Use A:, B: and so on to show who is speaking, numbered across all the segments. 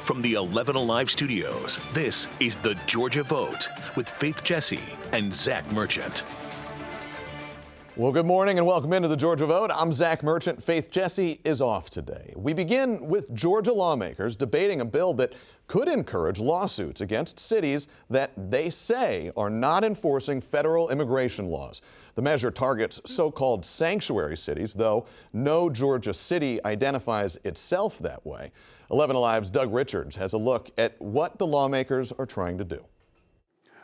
A: From the 11 Alive studios, this is the Georgia Vote with Faith Jesse and Zach Merchant.
B: Well, good morning and welcome into the Georgia Vote. I'm Zach Merchant. Faith Jesse is off today. We begin with Georgia lawmakers debating a bill that could encourage lawsuits against cities that they say are not enforcing federal immigration laws. The measure targets so-called sanctuary cities, though no Georgia city identifies itself that way. 11 Alive's Doug Richards has a look at what the lawmakers are trying to do.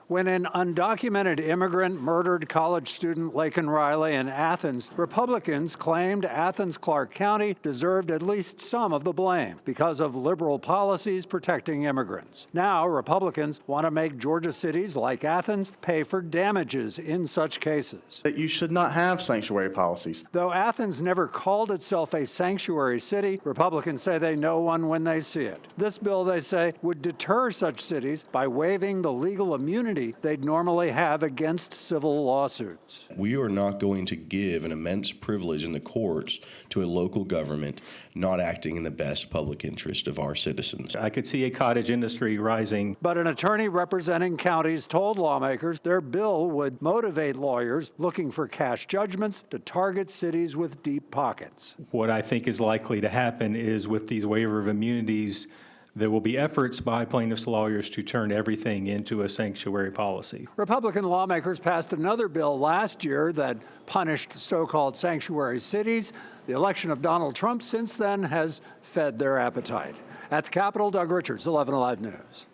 C: When an undocumented immigrant murdered college student Laken Riley in Athens, Republicans claimed Athens-Clarke County deserved at least some of the blame because of liberal policies protecting immigrants. Now, Republicans want to make Georgia cities like Athens pay for damages in such cases.
D: That you should not have sanctuary policies.
C: Though Athens never called itself a sanctuary city, Republicans say they know one when they see it. This bill, they say, would deter such cities by waiving the legal immunity they'd normally have against civil lawsuits.
E: We are not going to give an immense privilege in the courts to a local government not acting in the best public interest of our citizens.
F: I could see a cottage industry rising.
C: But an attorney representing counties told lawmakers their bill would motivate lawyers looking for cash judgments to target cities with deep pockets.
F: What I think is likely to happen is with these waiver of immunities, there will be efforts by plaintiffs' lawyers to turn everything into a sanctuary policy.
C: Republican lawmakers passed another bill last year that punished so-called sanctuary cities. The election of Donald Trump since then has fed their appetite. At the Capitol, Doug Richards, 11 Alive News.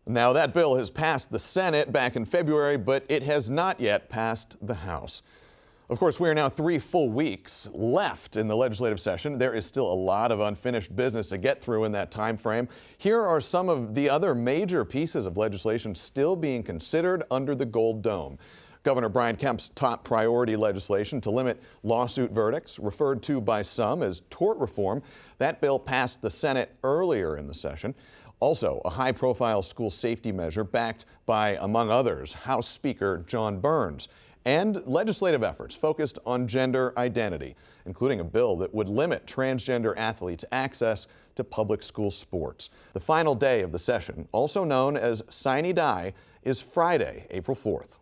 B: Now, that bill has passed the Senate back in February, but it has not yet passed the House. Of course, we are now 3 full weeks left in the legislative session. There is still a lot of unfinished business to get through in that time frame. Here are some of the other major pieces of legislation still being considered under the Gold Dome. Governor Brian Kemp's top priority legislation to limit lawsuit verdicts, referred to by some as tort reform. That bill passed the Senate earlier in the session. Also, a high-profile school safety measure backed by, among others, House Speaker John Burns. And legislative efforts focused on gender identity, including a bill that would limit transgender athletes' access to public school sports. The final day of the session, also known as Sine Die, is Friday, April 4th.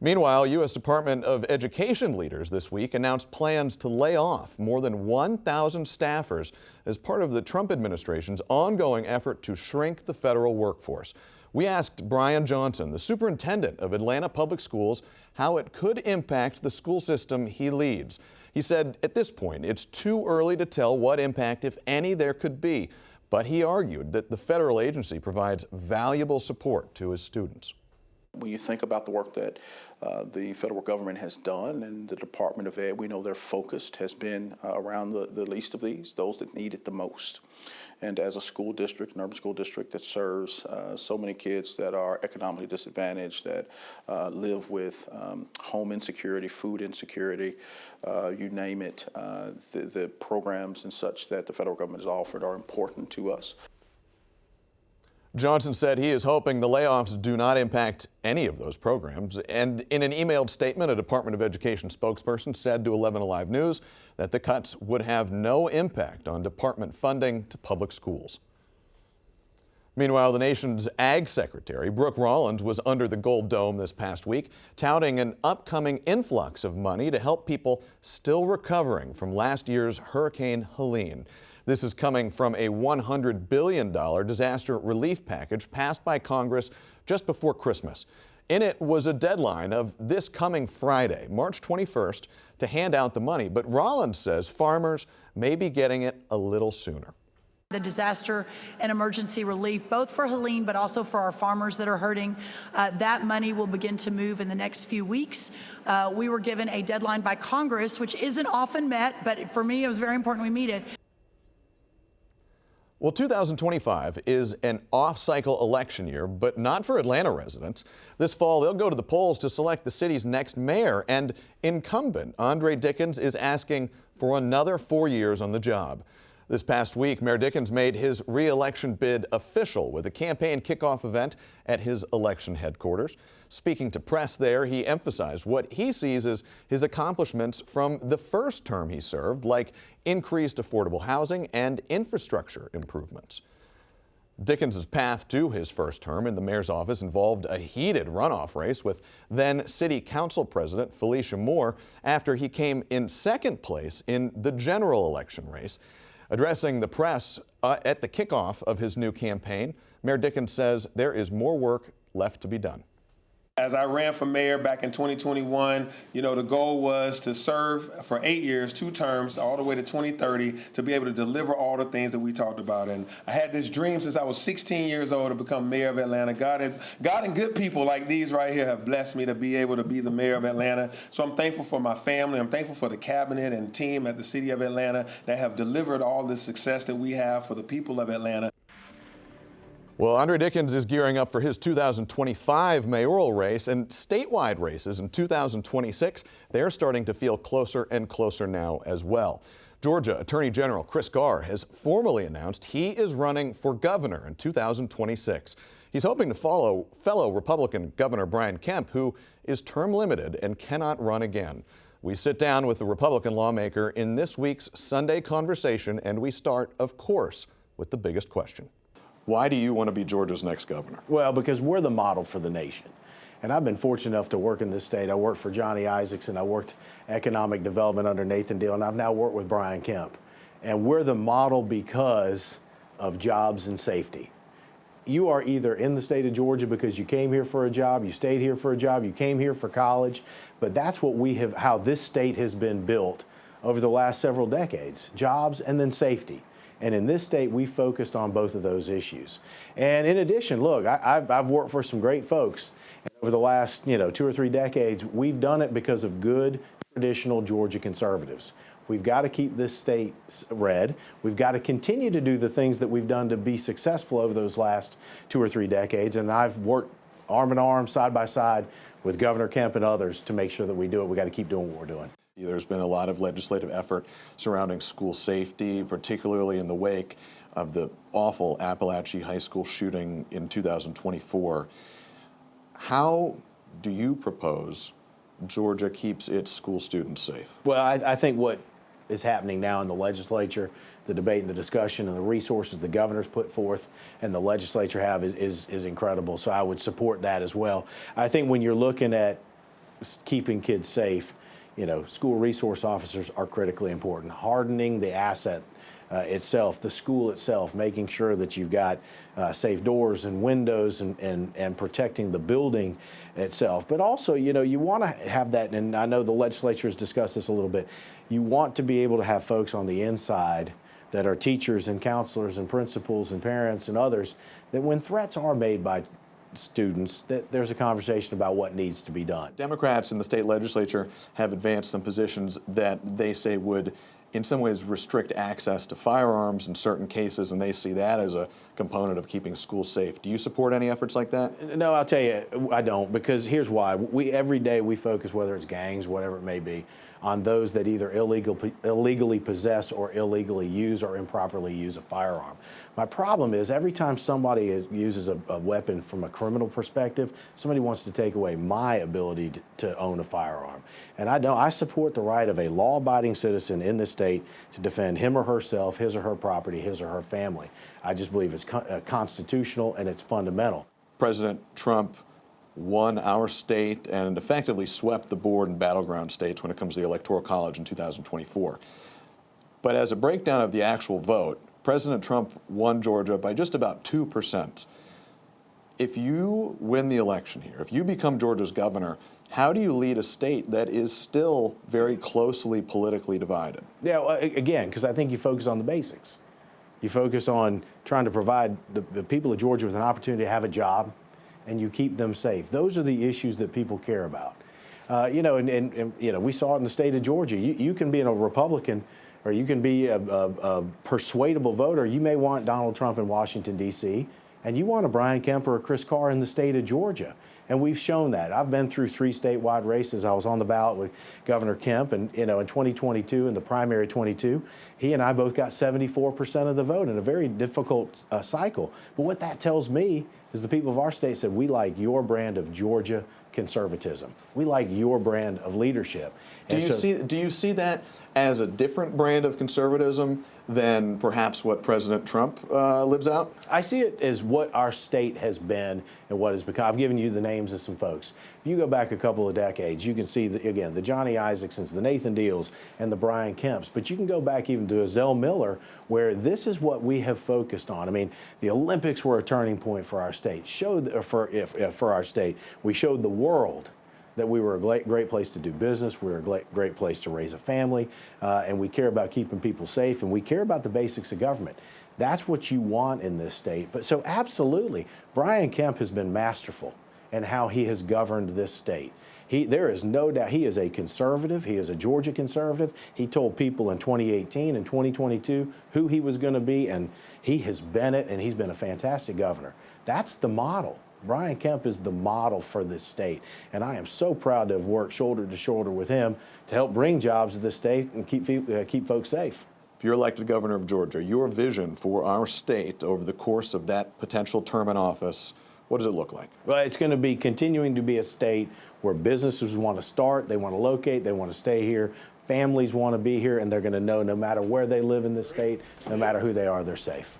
B: Meanwhile, U.S. Department of Education leaders this week announced plans to lay off more than 1,000 staffers as part of the Trump administration's ongoing effort to shrink the federal workforce. We asked Brian Johnson, the superintendent of Atlanta Public Schools, how it could impact the school system he leads. He said at this point it's too early to tell what impact, if any, there could be, but he argued that the federal agency provides valuable support to his students.
G: When you think about the work that the federal government has done and the Department of Ed, we know their focus has been around the least of these, those that need it the most. And as a school district, an urban school district that serves so many kids that are economically disadvantaged, that live with home insecurity, food insecurity, you name it, the programs and such that the federal government has offered are important to us.
B: Johnson said he is hoping the layoffs do not impact any of those programs. And in an emailed statement, a Department of Education spokesperson said to 11 Alive News that the cuts would have no impact on department funding to public schools. Meanwhile, the nation's Ag Secretary, Brooke Rollins, was under the Gold Dome this past week, touting an upcoming influx of money to help people still recovering from last year's Hurricane Helene. This is coming from a $100 billion disaster relief package passed by Congress just before Christmas. In it was a deadline of this coming Friday, March 21st, to hand out the money. But Rollins says farmers may be getting it a little sooner.
H: The disaster and emergency relief, both for Helene but also for our farmers that are hurting, that money will begin to move in the next few weeks. We were given a deadline by Congress, which isn't often met, but for me it was very important we meet it.
B: Well, 2025 is an off-cycle election year, but not for Atlanta residents. This fall, they'll go to the polls to select the city's next mayor, and incumbent Andre Dickens is asking for another 4 years on the job. This past week, Mayor Dickens made his re-election bid official with a campaign kickoff event at his election headquarters. Speaking to press there, he emphasized what he sees as his accomplishments from the first term he served, like increased affordable housing and infrastructure improvements. Dickens' path to his first term in the mayor's office involved a heated runoff race with then City Council President Felicia Moore after he came in second place in the general election race. Addressing the press at the kickoff of his new campaign, Mayor Dickens says there is more work left to be done.
I: As I ran for mayor back in 2021, the goal was to serve for 8 years, 2 terms, all the way to 2030, to be able to deliver all the things that we talked about. And I had this dream since I was 16 years old to become mayor of Atlanta. God and good people like these right here have blessed me to be able to be the mayor of Atlanta. So I'm thankful for my family. I'm thankful for the cabinet and team at the city of Atlanta that have delivered all this success that we have for the people of Atlanta.
B: Well, Andre Dickens is gearing up for his 2025 mayoral race, and statewide races in 2026, they're starting to feel closer and closer now as well. Georgia Attorney General Chris Carr has formally announced he is running for governor in 2026. He's hoping to follow fellow Republican Governor Brian Kemp, who is term limited and cannot run again. We sit down with the Republican lawmaker in this week's Sunday Conversation, and we start, of course, with the biggest question. Why do you want to be Georgia's next governor?
J: Well, because we're the model for the nation. And I've been fortunate enough to work in this state. I worked for Johnny Isakson. I worked economic development under Nathan Deal, and I've now worked with Brian Kemp. And we're the model because of jobs and safety. You are either in the state of Georgia because you came here for a job, you stayed here for a job, you came here for college, but that's what we have, how this state has been built over the last several decades, jobs and then safety. And in this state, we focused on both of those issues. And in addition, look, I've worked for some great folks. And over the last 2 or 3 decades, we've done it because of good, traditional Georgia conservatives. We've got to keep this state red. We've got to continue to do the things that we've done to be successful over those last 2 or 3 decades. And I've worked arm in arm, side by side with Governor Kemp and others to make sure that we do it. We've got to keep doing what we're doing.
B: There's been a lot of legislative effort surrounding school safety, particularly in the wake of the awful Appalachia High School shooting in 2024. How do you propose Georgia keeps its school students safe?
J: Well, I think what is happening now in the legislature, the debate and the discussion and the resources the governor's put forth and the legislature have is incredible. So I would support that as well. I think when you're looking at keeping kids safe, school resource officers are critically important. Hardening the asset itself, the school itself, making sure that you've got safe doors and windows and protecting the building itself. But also, you want to have that, and I know the legislature has discussed this a little bit, you want to be able to have folks on the inside that are teachers and counselors and principals and parents and others, that when threats are made by students, that there's a conversation about what needs to be done.
B: Democrats in the state legislature have advanced some positions that they say would in some ways restrict access to firearms in certain cases, and they see that as a component of keeping schools safe. Do you support any efforts like that?
J: No, I'll tell you, I don't, because here's why. Every day we focus, whether it's gangs, whatever it may be, on those that either illegally possess or illegally use or improperly use a firearm. My problem is every time somebody uses a weapon from a criminal perspective, somebody wants to take away my ability to own a firearm. And I support the right of a law-abiding citizen in this state to defend him or herself, his or her property, his or her family. I just believe it's constitutional and it's fundamental.
B: President Trump won our state and effectively swept the board in battleground states when it comes to the Electoral College in 2024. But as a breakdown of the actual vote, President Trump won Georgia by just about 2%. If you win the election here, if you become Georgia's governor, how do you lead a state that is still very closely politically divided?
J: Yeah, well, again, because I think you focus on the basics. You focus on trying to provide the people of Georgia with an opportunity to have a job, and you keep them safe. Those are the issues that people care about. We saw it in the state of Georgia. You can be a Republican, or you can be a persuadable voter. You may want Donald Trump in Washington, D.C., and you want a Brian Kemp or a Chris Carr in the state of Georgia. And we've shown that. I've been through 3 statewide races. I was on the ballot with Governor Kemp, and in 2022, in the primary 22, he and I both got 74% of the vote in a very difficult cycle. But what that tells me is the people of our state said, we like your brand of Georgia conservatism. We like your brand of leadership.
B: Do you see that as a different brand of conservatism than perhaps what President Trump lives out?
J: I see it as what our state has been and what has become. I've given you the names of some folks. If you go back a couple of decades, you can see, again, the Johnny Isaacsons, the Nathan Deals, and the Brian Kemps. But you can go back even to a Zell Miller, where this is what we have focused on. I mean, the Olympics were a turning point for our state. For our state, we showed the world that we were a great place to do business, we were a great place to raise a family, and we care about keeping people safe, and we care about the basics of government. That's what you want in this state. But so absolutely, Brian Kemp has been masterful in how he has governed this state. There is no doubt he is a conservative. He is a Georgia conservative. He told people in 2018 and 2022 who he was going to be, and he has been it, and he's been a fantastic governor. That's the model. Brian Kemp is the model for this state, and I am so proud to have worked shoulder to shoulder with him to help bring jobs to this state and keep folks safe.
B: If you're elected governor of Georgia, your vision for our state over the course of that potential term in office, what does it look like?
J: Well, it's going to be continuing to be a state where businesses want to start, they want to locate, they want to stay here, families want to be here, and they're going to know no matter where they live in this state, no matter who they are, they're safe.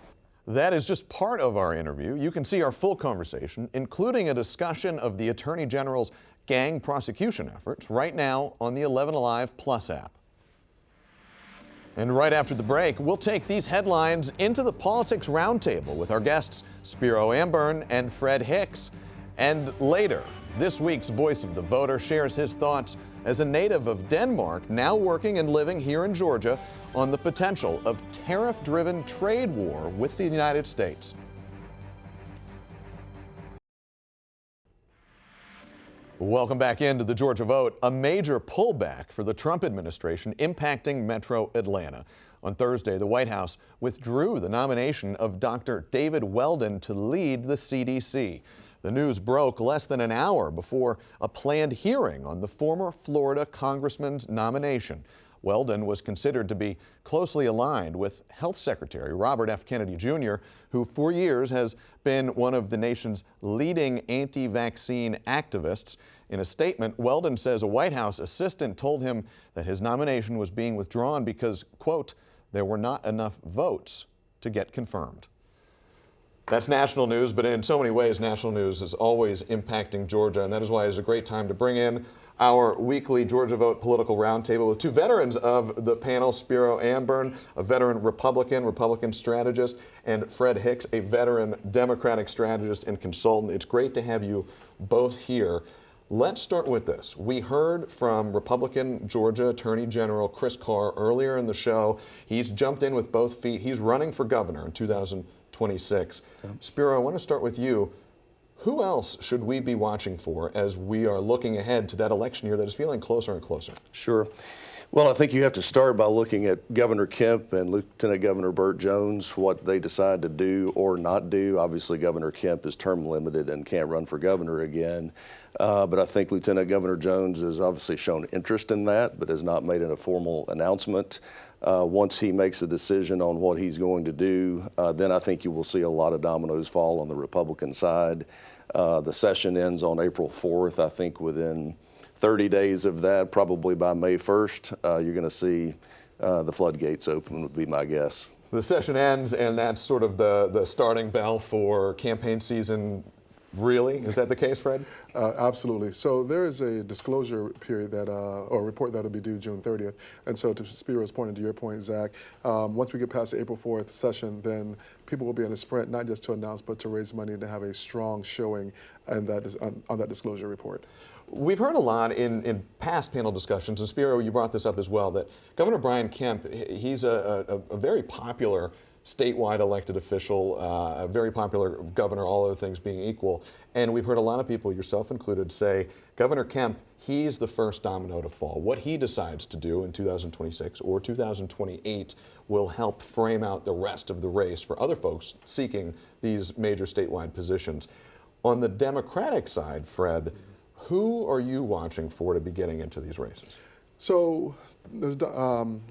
B: That is just part of our interview. You can see our full conversation, including a discussion of the Attorney General's gang prosecution efforts, right now on the 11 Alive Plus app. And right after the break, we'll take these headlines into the Politics Roundtable with our guests Spiro Amburn and Fred Hicks. And later, this week's Voice of the Voter shares his thoughts as a native of Denmark, now working and living here in Georgia, on the potential of tariff-driven trade war with the United States. Welcome back into the Georgia Vote. A major pullback for the Trump administration impacting Metro Atlanta. On Thursday, the White House withdrew the nomination of Dr. David Weldon to lead the CDC. The news broke less than an hour before a planned hearing on the former Florida congressman's nomination. Weldon was considered to be closely aligned with Health Secretary Robert F. Kennedy Jr., who for years has been one of the nation's leading anti-vaccine activists. In a statement, Weldon says a White House assistant told him that his nomination was being withdrawn because, quote, there were not enough votes to get confirmed. That's national news, but in so many ways, national news is always impacting Georgia, and that is why it's a great time to bring in our weekly Georgia Vote Political Roundtable with two veterans of the panel, Spiro Amburn, a veteran Republican strategist, and Fred Hicks, a veteran Democratic strategist and consultant. It's great to have you both here. Let's start with this. We heard from Republican Georgia Attorney General Chris Carr earlier in the show. He's jumped in with both feet. He's running for governor in 2026. Spiro, I want to start with you. Who else should we be watching for as we are looking ahead to that election year that is feeling closer and closer?
K: Sure. Well, I think you have to start by looking at Governor Kemp and Lieutenant Governor Burt Jones, what they decide to do or not do. Obviously, Governor Kemp is term limited and can't run for governor again. But I think Lieutenant Governor Jones has obviously shown interest in that, but has not made it a formal announcement. Once he makes a decision on what he's going to do, then I think you will see a lot of dominoes fall on the Republican side. The session ends on April 4th. I think within 30 days of that, probably by May 1st, you're going to see the floodgates open, would be my guess.
B: The session ends, and that's sort of the starting bell for campaign season. Really? Is that the case, Fred?
L: Absolutely. So there is a disclosure period that, or report that will be due June 30th. And so to Spiro's point and to your point, Zach, once we get past the April 4th session, then people will be in a sprint, not just to announce, but to raise money to have a strong showing and on that disclosure report.
B: We've heard a lot in past panel discussions, and Spiro, you brought this up as well, that Governor Brian Kemp, he's a very popular statewide elected official, a very popular governor, all other things being equal. And we've heard a lot of people, yourself included, say Governor Kemp, he's the first domino to fall. What he decides to do in 2026 or 2028 will help frame out the rest of the race for other folks seeking these major statewide positions. On the Democratic side, Fred, who are you watching for to be getting into these races?
L: So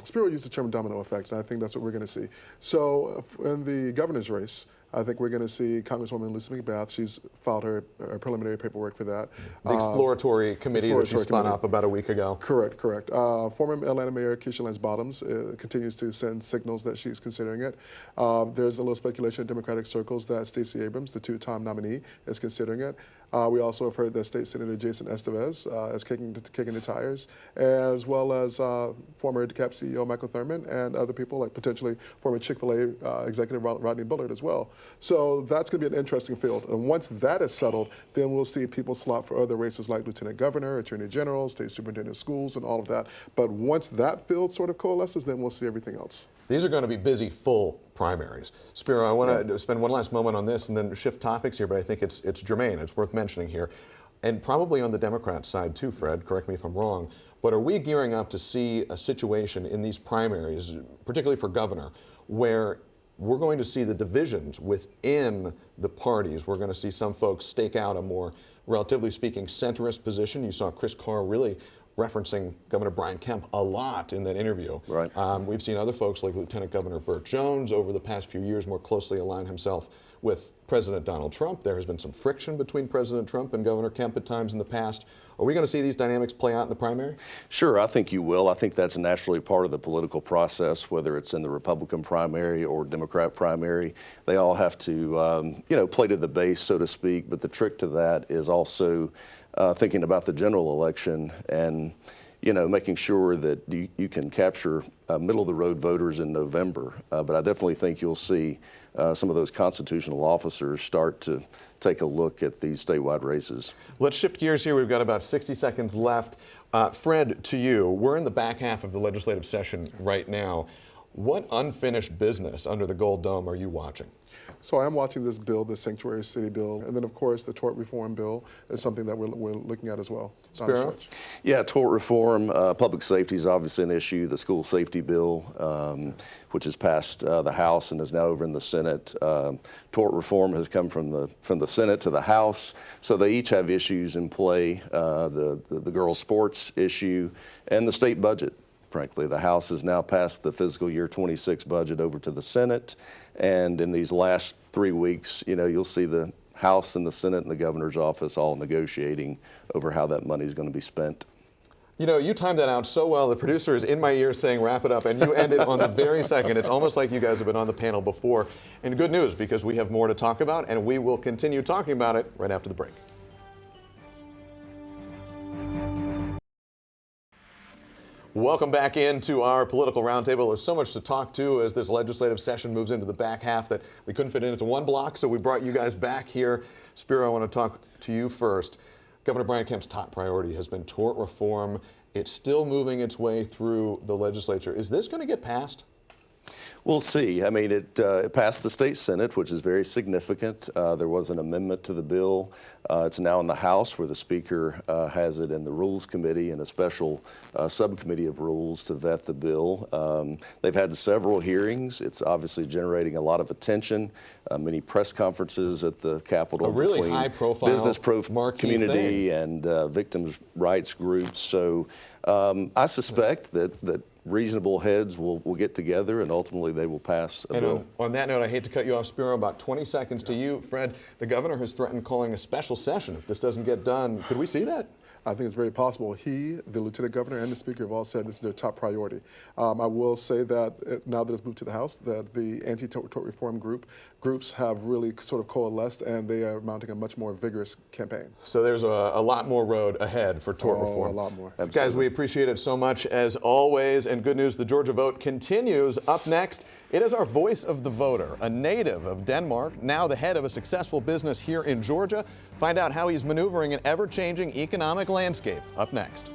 L: Spiro used the term domino effect, and I think that's what we're going to see. So in the governor's race, I think we're going to see Congresswoman Lucy McBath. She's filed her preliminary paperwork for that.
B: The exploratory committee that she spun up about a week ago.
L: Correct. Former Atlanta Mayor Keisha Lance Bottoms continues to send signals that she's considering it. There's a little speculation in Democratic circles that Stacey Abrams, the two-time nominee, is considering it. We also have heard that State Senator Jason Estevez is kicking the tires, as well as former Dept CEO Michael Thurman and other people, like potentially former Chick-fil-A executive Rodney Bullard as well. So that's going to be an interesting field. And once that is settled, then we'll see people slot for other races like Lieutenant Governor, Attorney General, State Superintendent of Schools, and all of that. But once that field sort of coalesces, then we'll see everything else.
B: These are going to be busy, full primaries. Spiro, I want to spend one last moment on this and then shift topics here, but I think it's germane. It's worth mentioning here. And probably on the Democrat side too, Fred, correct me if I'm wrong, but are we gearing up to see a situation in these primaries, particularly for governor, where we're going to see the divisions within the parties? We're going to see some folks stake out a more, relatively speaking, centrist position. You saw Chris Carr really referencing Governor Brian Kemp a lot in that interview.
K: Right.
B: We've seen other folks like Lieutenant Governor Burt Jones over the past few years more closely align himself with President Donald Trump. There has been some friction between President Trump and Governor Kemp at times in the past. Are we going to see these dynamics play out in the primary? Sure,
K: I think you will. I think that's naturally part of the political process, whether it's in the Republican primary or Democrat primary. They all have to, play to the base, so to speak. But the trick to that is also thinking about the general election and, making sure that you can capture middle-of-the-road voters in November. But I definitely think you'll see some of those constitutional officers start to take a look at these statewide races.
B: Let's shift gears here. We've got about 60 seconds left. Fred, to you, we're in the back half of the legislative session right now. What unfinished business under the Gold Dome are you watching?
L: So I am watching this bill, the Sanctuary City bill, and then of course the Tort Reform bill is something that we're looking at as well.
B: Spiro?
K: Yeah, tort reform, public safety is obviously an issue. The school safety bill, which has passed the House and is now over in the Senate. Tort reform has come from the Senate to the House, so they each have issues in play. The girls' sports issue and the state budget. Frankly, the House has now passed the fiscal year 26 budget over to the Senate, and in these last 3 weeks, you'll see the House and the Senate and the governor's office all negotiating over how that money is going to be spent.
B: You timed that out so well. The producer is in my ear saying wrap it up, and you ended on the very second. It's almost like you guys have been on the panel before. And good news, because we have more to talk about, and we will continue talking about it right after the break. Welcome back into our political roundtable. There's so much to talk to as this legislative session moves into the back half that we couldn't fit into one block, so we brought you guys back here. Spiro, I want to talk to you first. Governor Brian Kemp's top priority has been tort reform. It's still moving its way through the legislature. Is this going to get passed?
K: We'll see. I mean, it passed the state Senate, which is very significant. There was an amendment to the bill. It's now in the House, where the Speaker has it in the Rules Committee and a special subcommittee of rules to vet the bill. They've had several hearings. It's obviously generating a lot of attention. Many press conferences at the Capitol.
B: A really
K: between
B: high-profile
K: business community and victims' rights groups. So I suspect that reasonable heads will get together and ultimately they will pass a bill.
B: On that note, I hate to cut you off, Spiro, about 20 seconds to you. Fred, the governor has threatened calling a special session if this doesn't get done. Could we see that?
L: I think it's very possible. He, the Lieutenant Governor, and the Speaker have all said this is their top priority. I will say that now that it's moved to the House, that the anti-tort reform groups have really sort of coalesced, and they are mounting a much more vigorous campaign.
B: So there's a lot more road ahead for tort reform.
L: A lot more.
B: Absolutely. Guys, we appreciate it so much as always. And good news, the Georgia vote continues. Up next, it is our voice of the voter, a native of Denmark, now the head of a successful business here in Georgia. Find out how he's maneuvering an ever-changing economic landscape. Up next.